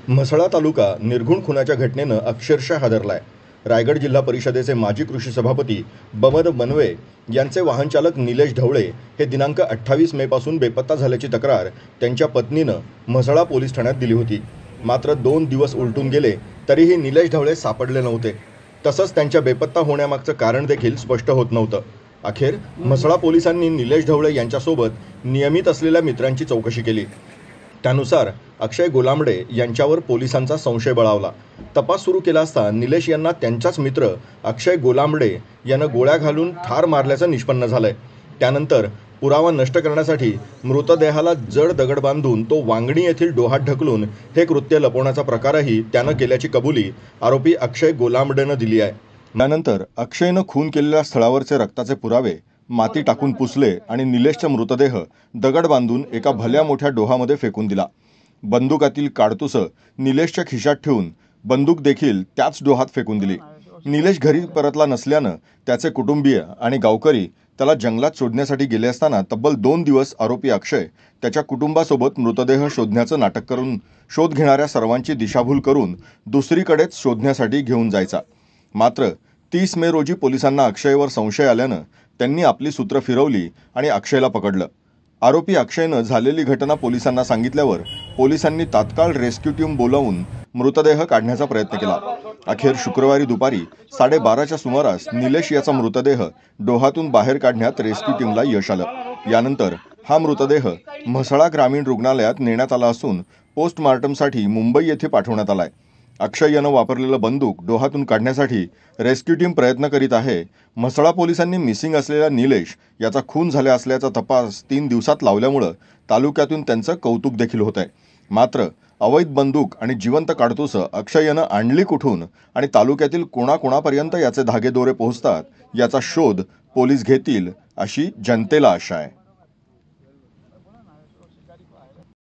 म्हसळा तालुका निर्घुण खुनाच्या घटनेनं अक्षरशः हादरलाय। रायगड जिल्हा परिषदेचे माजी कृषी सभापती बमद बनवे यांचे वाहनचालक निलेश ढवळे हे दिनांक 28 मे पासून बेपत्ता झाल्याची तक्रार त्यांच्या पत्नीनं म्हसळा पोलीस ठाण्यात दिली होती। मात्र 2 दिवस उलटून गेले तरीही निलेश ढवळे सापडले नव्हते। तसंच त्यांच्या बेपत्ता होण्यामागचं कारण देखील स्पष्ट होत नव्हतं। अखेर म्हसळा पोलिसांनी निलेश ढवळे यांच्यासोबत नियमित असलेल्या मित्रांची चौकशी केली। त्यानुसार अक्षय गोलांबडे यांच्यावर पोलिसांचा संशय बळावला। तपास सुरू केला असता निलेश यांना त्यांचाच मित्र अक्षय गोलांबडे यानं गोळ्या घालून ठार मारल्याचं निष्पन्न झालंय। त्यानंतर पुरावा नष्ट करण्यासाठी मृतदेहाला जड दगड बांधून तो वांगणी येथील डोहात ढकलून हे कृत्य लपवण्याचा प्रकारही त्यानं केल्याची कबुली आरोपी अक्षय गोलांबडेनं दिली आहे। त्यानंतर अक्षयनं खून केलेल्या स्थळावरचे रक्ताचे पुरावे माती टाकून पुसले आणि निलेशचा मृतदेह दगड बांधून एका भल्या मोठ्या डोहामध्ये फेकून दिला। बंदुकातील काडतुसं निलेशच्या खिशात ठेवून बंदूक देखील त्याच डोहात फेकून दिली। निलेश घरी परतला नसल्यानं त्याचे कुटुंबीय आणि गावकरी त्याला जंगलात शोधण्यासाठी गेले असताना तब्बल 2 दिवस आरोपी अक्षय त्याच्या कुटुंबासोबत मृतदेह शोधण्याचं नाटक करून शोध घेणाऱ्या सर्वांची दिशाभूल करून दुसरीकडेच शोधण्यासाठी घेऊन जायचा। मात्र 30 मे रोजी पोलिसांना अक्षयवर संशय आल्यानं त्यांनी आपली सूत्र फिरवली आणि अक्षयला पकडलं। आरोपी अक्षयनं झालेली घटना पोलिसांना सांगितल्यावर पोलिसांनी तात्काळ रेस्क्यू टीम बोलावून मृतदेह काढण्याचा प्रयत्न केला। अखेर शुक्रवारी दुपारी 12:30च्या सुमारास निलेश याचा मृतदेह डोहातून बाहेर काढण्यात रेस्क्यू टीमला यश आलं। यानंतर हा मृतदेह म्हसळा ग्रामीण रुग्णालयात नेण्यात आला असून पोस्टमार्टमसाठी मुंबई येथे पाठवण्यात आलाय। अक्षय यानं वापरलेलं बंदूक डोहातून काढण्यासाठी रेस्क्यू टीम प्रयत्न करीत आहे। म्हसळा पोलिसांनी मिसिंग असलेला निलेश याचा खून झाला असल्याचा तपास 3 दिवसात लावल्यामुळे तालुक्यातून त्यांचं कौतुक देखील होत आहे। मात्र अवैध बंदूक आणि जिवंत काडतुसं अक्षय यानं आणली कुठून आणि तालुक्यातील कोणाकोणापर्यंत याचे धागेदोरे पोहोचतात याचा शोध पोलीस घेतील अशी जनतेला आशा आहे।